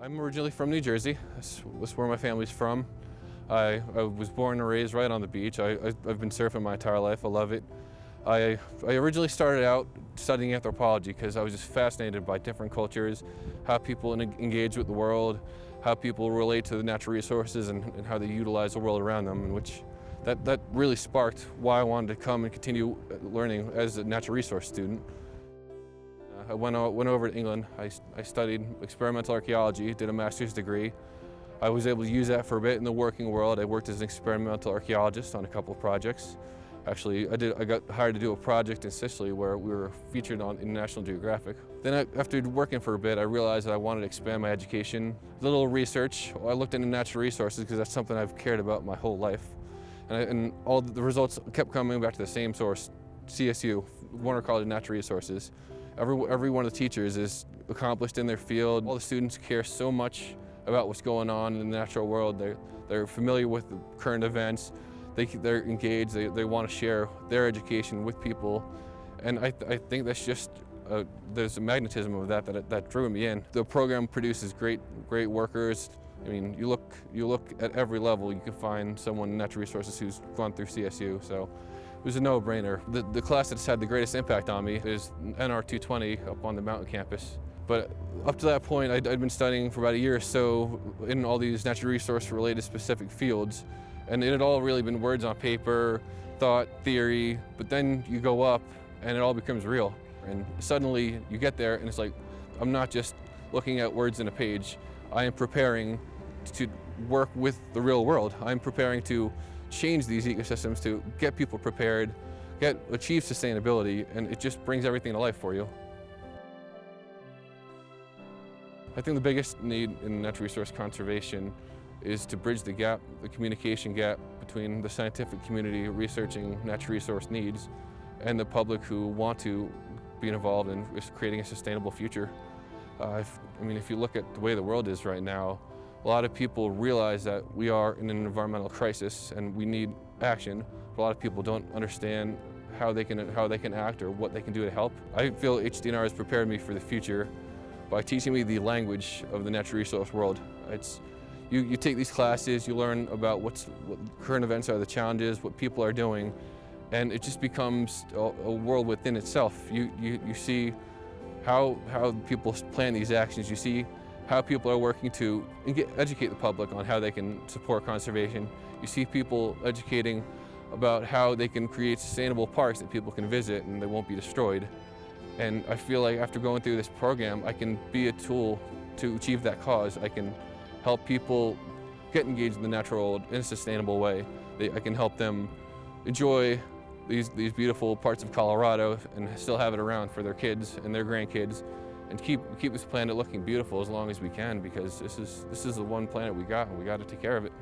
I'm originally from New Jersey. That's where my family's from. I was born and raised right on the beach. I've been surfing my entire life. I love it. I originally started out studying anthropology because I was just fascinated by different cultures, how people engage with the world, how people relate to the natural resources and how they utilize the world around them, and which that really sparked why I wanted to come and continue learning as a natural resource student. I went over to England. I studied experimental archaeology, did a master's degree. I was able to use that for a bit in the working world. I worked as an experimental archaeologist on a couple of projects. Actually, I got hired to do a project in Sicily where we were featured in National Geographic. Then after working for a bit, I realized that I wanted to expand my education. A little research. I looked into natural resources because that's something I've cared about my whole life. And all the results kept coming back to the same source, CSU, Warner College of Natural Resources. Every one of the teachers is accomplished in their field. All the students care so much about what's going on in the natural world. They're familiar with the current events. They're engaged. They want to share their education with people. And I think that's just, there's a magnetism of that drew me in. The program produces great workers. I mean, you look at every level, you can find someone in natural resources who's gone through CSU. So it was a no-brainer. The class that's had the greatest impact on me is NR 220 up on the mountain campus. But up to that point, I'd been studying for about a year or so in all these natural resource-related specific fields. And it had all really been words on paper, thought, theory, but then you go up and it all becomes real. And suddenly you get there and it's like, I'm not just looking at words in a page. I am preparing to work with the real world. I'm preparing to change these ecosystems, to get people prepared, achieve sustainability, and it just brings everything to life for you. I think the biggest need in natural resource conservation is to bridge the gap, the communication gap between the scientific community researching natural resource needs and the public who want to be involved in creating a sustainable future. I mean, if you look at the way the world is right now, a lot of people realize that we are in an environmental crisis and we need action. A lot of people don't understand how they can act or what they can do to help. I feel HDNR has prepared me for the future by teaching me the language of the natural resource world. You take these classes, you learn about what current events are, the challenges, what people are doing, and it just becomes a world within itself. You see how people plan these actions. You see how people are working to educate the public on how they can support conservation. You see people educating about how they can create sustainable parks that people can visit and they won't be destroyed. And I feel like after going through this program, I can be a tool to achieve that cause. I can help people get engaged in the natural world in a sustainable way. I can help them enjoy these beautiful parts of Colorado and still have it around for their kids and their grandkids, and keep this planet looking beautiful as long as we can, because this is the one planet we got and we got to take care of it.